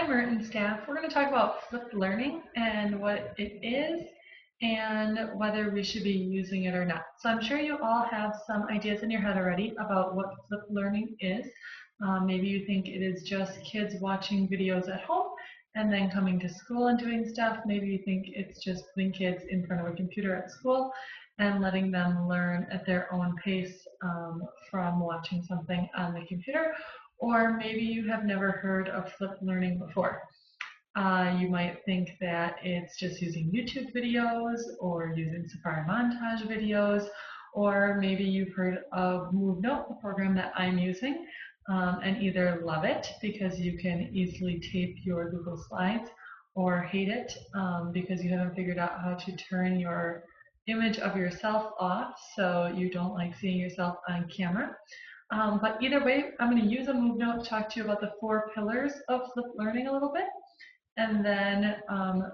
I'm Mert staff. We're going to talk about flipped learning and what it is and whether we should be using it or not. So I'm sure you all have some ideas in your head already about what flipped learning is. Maybe you think it is just kids watching videos at home and then coming to school and doing stuff. Maybe you think it's just putting kids in front of a computer at school and letting them learn at their own pace from watching something on the computer. Or maybe you have never heard of flipped learning before. You might think that it's just using YouTube videos or using Safari montage videos, or maybe you've heard of MoveNote, the program that I'm using, and either love it because you can easily tape your Google Slides, or hate it because you haven't figured out how to turn your image of yourself off so you don't like seeing yourself on camera. But either way, I'm going to use a MoveNote to talk to you about the 4 pillars of flipped learning a little bit, and then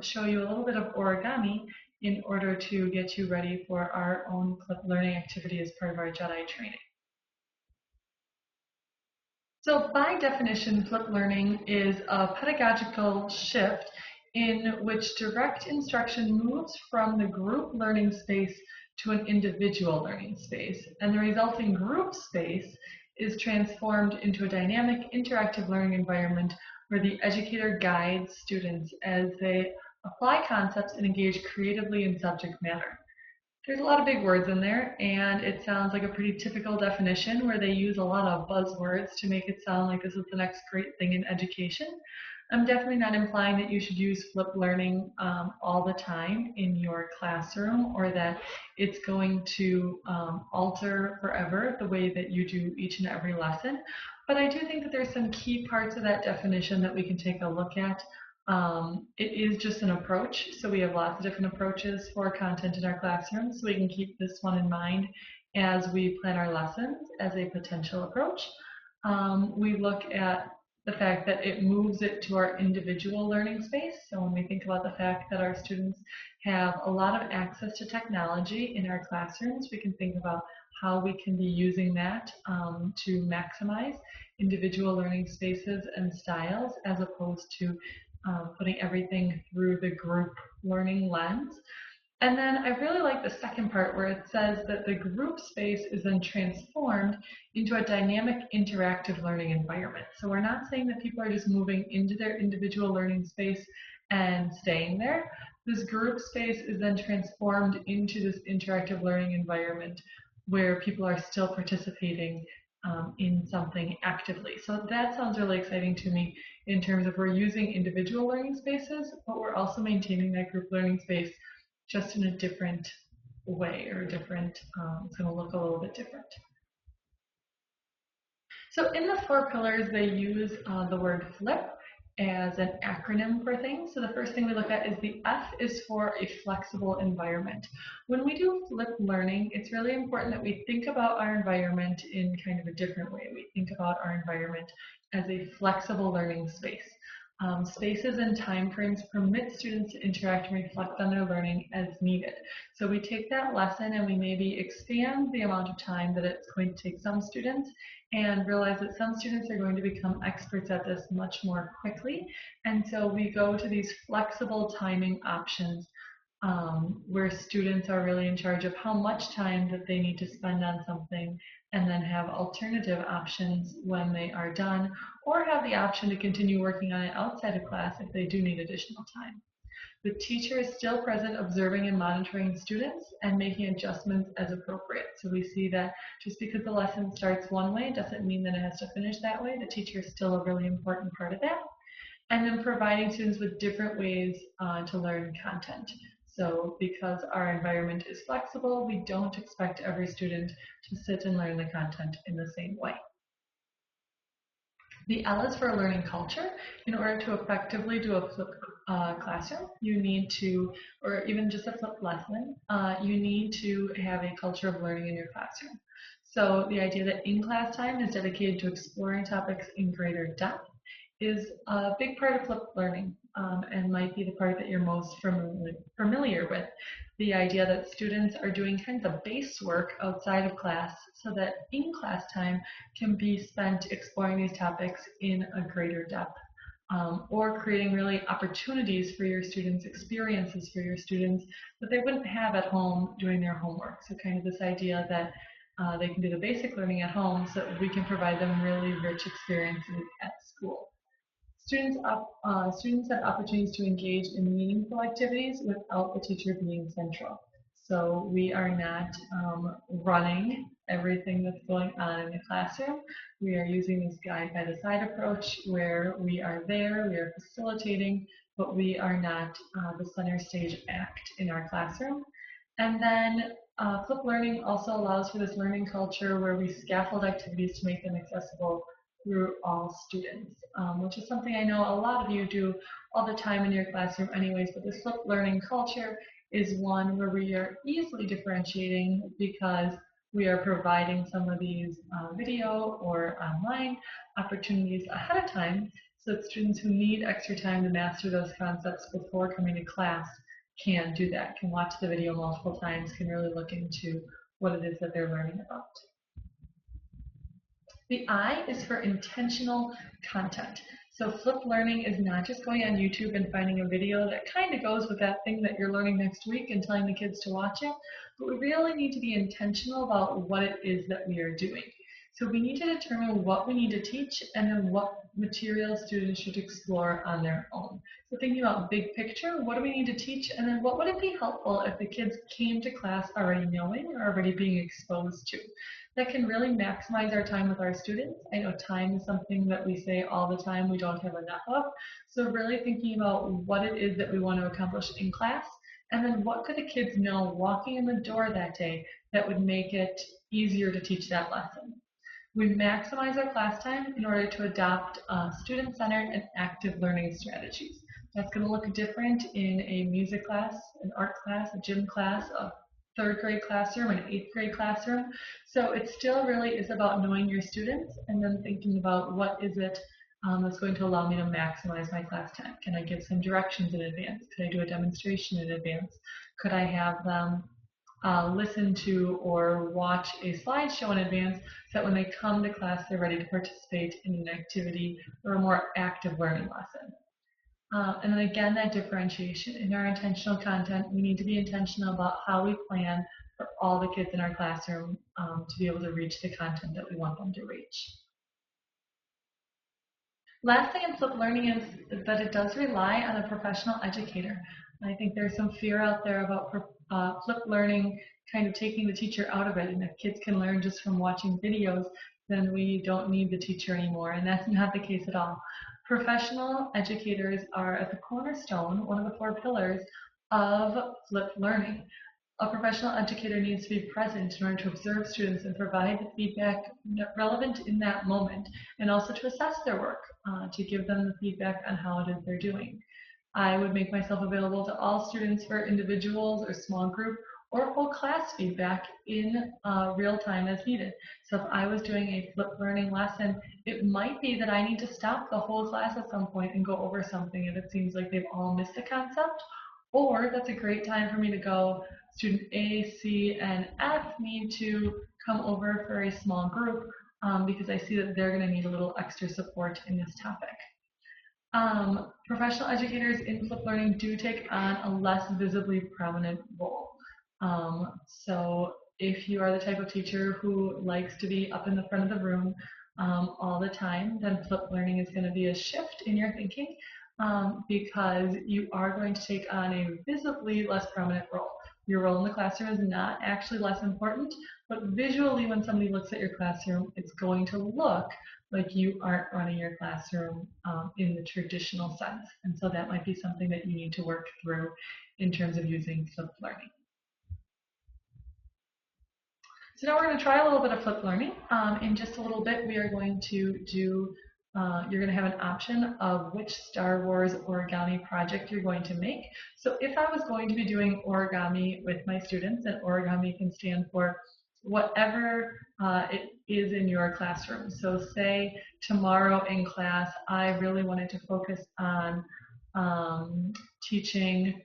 show you a little bit of origami in order to get you ready for our own flipped learning activity as part of our Jedi training. So by definition, flipped learning is a pedagogical shift in which direct instruction moves from the group learning space to an individual learning space, and the resulting group space is transformed into a dynamic, interactive learning environment where the educator guides students as they apply concepts and engage creatively in subject matter. There's a lot of big words in there, and it sounds like a pretty typical definition where they use a lot of buzzwords to make it sound like this is the next great thing in education. I'm definitely not implying that you should use flipped learning all the time in your classroom, or that it's going to alter forever the way that you do each and every lesson. But I do think that there's some key parts of that definition that we can take a look at. It is just an approach, so we have lots of different approaches for content in our classrooms, so we can keep this one in mind as we plan our lessons as a potential approach. We look at the fact that it moves it to our individual learning space. So when we think about the fact that our students have a lot of access to technology in our classrooms, we can think about how we can be using that to maximize individual learning spaces and styles, as opposed to putting everything through the group learning lens. And then I really like the second part where it says that the group space is then transformed into a dynamic, interactive learning environment. So we're not saying that people are just moving into their individual learning space and staying there. This group space is then transformed into this interactive learning environment where people are still participating in something actively. So that sounds really exciting to me in terms of we're using individual learning spaces, but we're also maintaining that group learning space just in a different way, or different, it's going to look a little bit different. So in the 4 pillars, they use the word flip as an acronym for things. So the first thing we look at is the F is for a flexible environment. When we do flipped learning, it's really important that we think about our environment in kind of a different way. We think about our environment as a flexible learning space. Spaces and time frames permit students to interact and reflect on their learning as needed. So we take that lesson and we maybe expand the amount of time that it's going to take some students, and realize that some students are going to become experts at this much more quickly. And so we go to these flexible timing options where students are really in charge of how much time that they need to spend on something, and then have alternative options when they are done, or have the option to continue working on it outside of class if they do need additional time. The teacher is still present, observing and monitoring students and making adjustments as appropriate. So we see that just because the lesson starts one way doesn't mean that it has to finish that way. The teacher is still a really important part of that. And then providing students with different ways to learn content. So because our environment is flexible, we don't expect every student to sit and learn the content in the same way. The L is for a learning culture. In order to effectively do a flipped classroom, you need to, or even just a flipped lesson, you need to have a culture of learning in your classroom. So the idea that in-class time is dedicated to exploring topics in greater depth is a big part of flipped learning, and might be the part that you're most familiar with. The idea that students are doing kind of the base work outside of class so that in-class time can be spent exploring these topics in a greater depth. or creating really opportunities for your students, experiences for your students that they wouldn't have at home doing their homework. So kind of this idea that they can do the basic learning at home so that we can provide them really rich experiences at school. Students have opportunities to engage in meaningful activities without the teacher being central. So we are not running everything that's going on in the classroom. We are using this guide by the side approach where we are there, we are facilitating, but we are not the center stage act in our classroom. And then flipped learning also allows for this learning culture where we scaffold activities to make them accessible through all students, which is something I know a lot of you do all the time in your classroom anyways, but this flipped learning culture is one where we are easily differentiating because we are providing some of these video or online opportunities ahead of time so that students who need extra time to master those concepts before coming to class can do that, can watch the video multiple times, can really look into what it is that they're learning about. The I is for intentional content. So flipped learning is not just going on YouTube and finding a video that kind of goes with that thing that you're learning next week and telling the kids to watch it, but we really need to be intentional about what it is that we are doing. So we need to determine what we need to teach and then what material students should explore on their own. So thinking about big picture, what do we need to teach, and then what would it be helpful if the kids came to class already knowing or already being exposed to? That can really maximize our time with our students. I know time is something that we say all the time we don't have enough of. So really thinking about what it is that we want to accomplish in class, and then what could the kids know walking in the door that day that would make it easier to teach that lesson. We maximize our class time in order to adopt student-centered and active learning strategies. That's going to look different in a music class, an art class, a gym class, a third grade classroom, an eighth grade classroom. So it still really is about knowing your students and then thinking about what is it that's going to allow me to maximize my class time. Can I give some directions in advance? Could I do a demonstration in advance? Could I have them listen to or watch a slideshow in advance so that when they come to class, they're ready to participate in an activity or a more active learning lesson. And then again, that differentiation in our intentional content, we need to be intentional about how we plan for all the kids in our classroom to be able to reach the content that we want them to reach. Last thing in flipped learning is that it does rely on a professional educator. I think there's some fear out there about flipped learning kind of taking the teacher out of it, and if kids can learn just from watching videos, then we don't need the teacher anymore, and that's not the case at all. Professional educators are at the cornerstone, one of the four pillars of flipped learning. A professional educator needs to be present in order to observe students and provide the feedback relevant in that moment, and also to assess their work, to give them the feedback on how it is they're doing. I would make myself available to all students for individuals or small group or whole class feedback in real time as needed. So if I was doing a flipped learning lesson, it might be that I need to stop the whole class at some point and go over something if it seems like they've all missed a concept. Or that's a great time for me to go, student A, C, and F need to come over for a small group because I see that they're going to need a little extra support in this topic. Professional educators in flipped learning do take on a less visibly prominent role. So if you are the type of teacher who likes to be up in the front of the room all the time, then flipped learning is going to be a shift in your thinking because you are going to take on a visibly less prominent role. Your role in the classroom is not actually less important, but visually when somebody looks at your classroom, it's going to look like you aren't running your classroom in the traditional sense. And so that might be something that you need to work through in terms of using flipped learning. So now we're going to try a little bit of flipped learning. In just a little bit, we are going to do, you're going to have an option of which Star Wars origami project you're going to make. So if I was going to be doing origami with my students, and origami can stand for whatever it is in your classroom. So say tomorrow in class, I really wanted to focus on teaching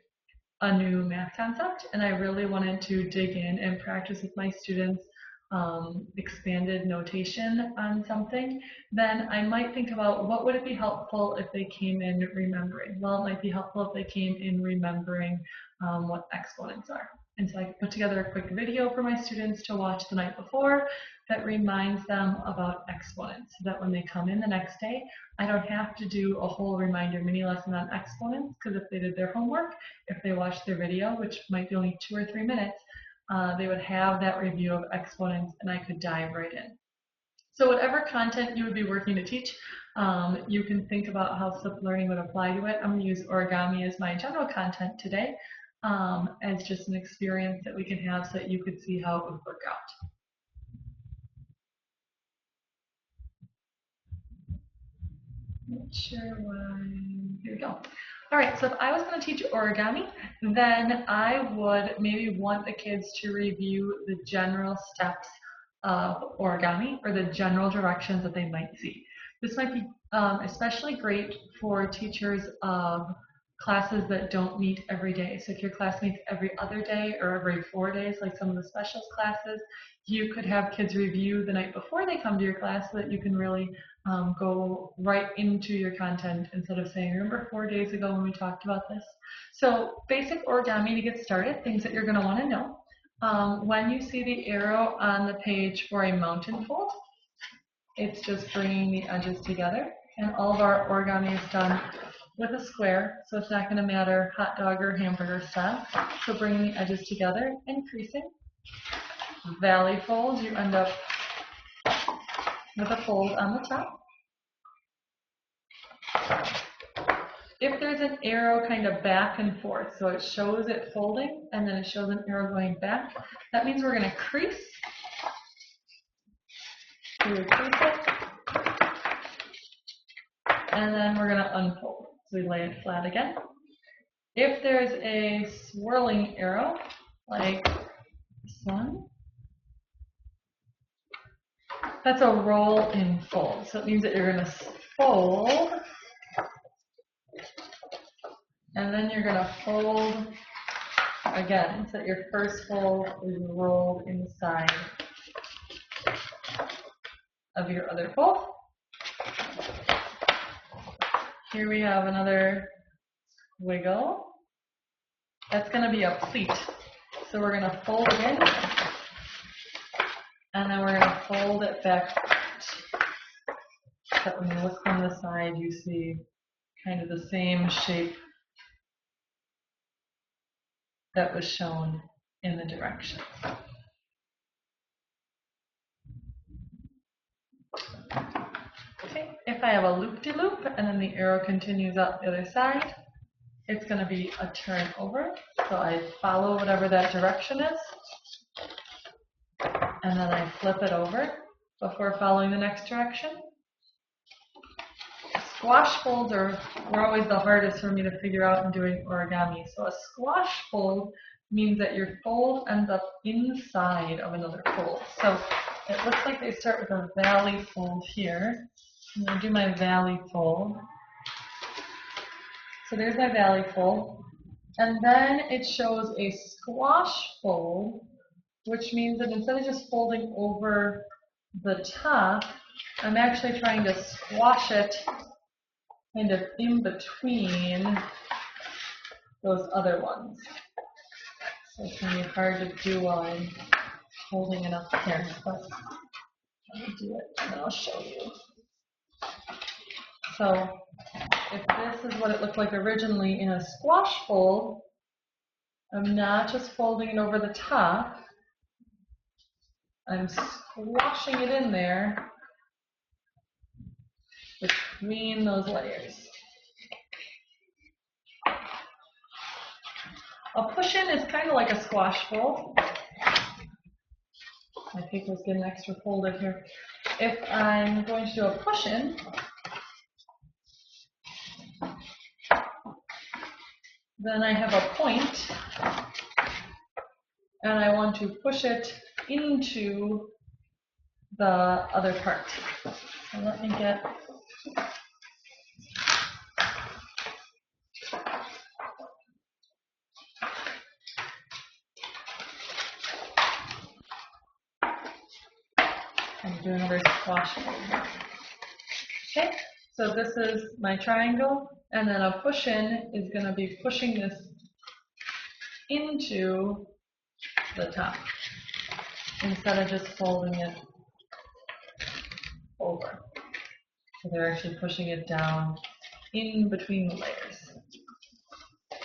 a new math concept, and I really wanted to dig in and practice with my students expanded notation on something, then I might think about what would it be helpful if they came in remembering. Well, it might be helpful if they came in remembering what exponents are. And so I put together a quick video for my students to watch the night before that reminds them about exponents, so that when they come in the next day, I don't have to do a whole reminder mini lesson on exponents, because if they did their homework, if they watched their video, which might be only 2 or 3 minutes, they would have that review of exponents and I could dive right in. So whatever content you would be working to teach, you can think about how flipped learning would apply to it. I'm going to use origami as my general content today, as just an experience that we can have so that you could see how it would work out. Not sure why. Here we go. All right, so if I was going to teach origami, then I would maybe want the kids to review the general steps of origami, or the general directions that they might see. This might be especially great for teachers of classes that don't meet every day. So if your class meets every other day or every 4 days, like some of the specials classes, you could have kids review the night before they come to your class so that you can really go right into your content instead of saying, remember 4 days ago when we talked about this? So basic origami to get started, things that you're going to want to know. When you see the arrow on the page for a mountain fold, it's just bringing the edges together. And all of our origami is done with a square, so it's not going to matter hot dog or hamburger style. So bringing the edges together and creasing. Valley fold, you end up with a fold on the top. If there's an arrow kind of back and forth, so it shows it folding and then it shows an arrow going back, that means we're going to crease. We would crease it, and then we're going to unfold. So we lay it flat again. If there's a swirling arrow, like this one, that's a roll in fold. So it means that you're going to fold, and then you're going to fold again, so that your first fold is rolled inside of your other fold. Here we have another wiggle. That's going to be a pleat. So we're going to fold it in, and then we're going to fold it back out. So when you look from the side, you see kind of the same shape that was shown in the directions. Okay, if I have a loop-de-loop and then the arrow continues out the other side, it's going to be a turn over. So I follow whatever that direction is, and then I flip it over before following the next direction. Squash folds were always the hardest for me to figure out in doing origami. So a squash fold means that your fold ends up inside of another fold. So it looks like they start with a valley fold here. I'm going to do my valley fold. So there's my valley fold. And then it shows a squash fold, which means that instead of just folding over the top, I'm actually trying to squash it kind of in between those other ones. So it's going to be hard to do while I'm holding it up here, but I'll do it and I'll show you. So if this is what it looked like originally in a squash fold, I'm not just folding it over the top, I'm squashing it in there between those layers. A push-in is kind of like a squash fold. My paper's getting extra folded here. If I'm going to do a push-in, then I have a point, and I want to push it into the other part. So let me get doing a reverse squash fold here. Okay, so this is my triangle, and then a push in is going to be pushing this into the top instead of just folding it over. So they're actually pushing it down in between the layers.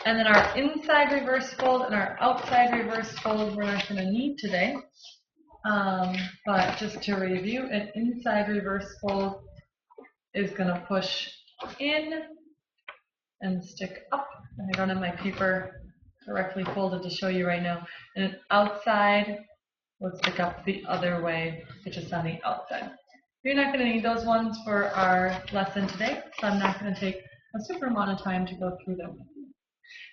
And then our inside reverse fold and our outside reverse fold we're not going to need today. But just to review, an inside reverse fold is going to push in and stick up. I don't have my paper directly folded to show you right now. And an outside will stick up the other way, which is on the outside. You're not going to need those ones for our lesson today, so I'm not going to take a super amount of time to go through them.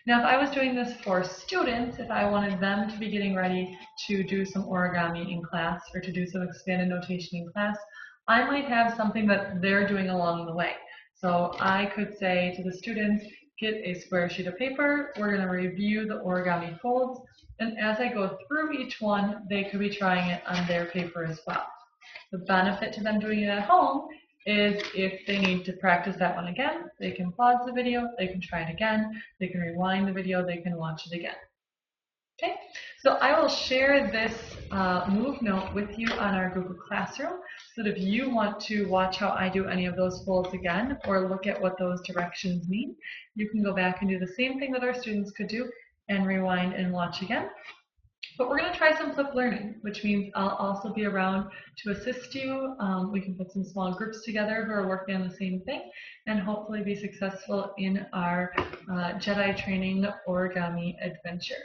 Now, if I was doing this for students, if I wanted them to be getting ready to do some origami in class or to do some expanded notation in class, I might have something that they're doing along the way. So I could say to the students, get a square sheet of paper, we're going to review the origami folds, and as I go through each one, they could be trying it on their paper as well. The benefit to them doing it at home is if they need to practice that one again, they can pause the video, they can try it again, they can rewind the video, they can watch it again. Okay, so I will share this move note with you on our Google Classroom, so that if you want to watch how I do any of those folds again or look at what those directions mean, you can go back and do the same thing that our students could do and rewind and watch again. But we're going to try some flipped learning, which means I'll also be around to assist you. We can put some small groups together who are working on the same thing and hopefully be successful in our Jedi training origami adventure.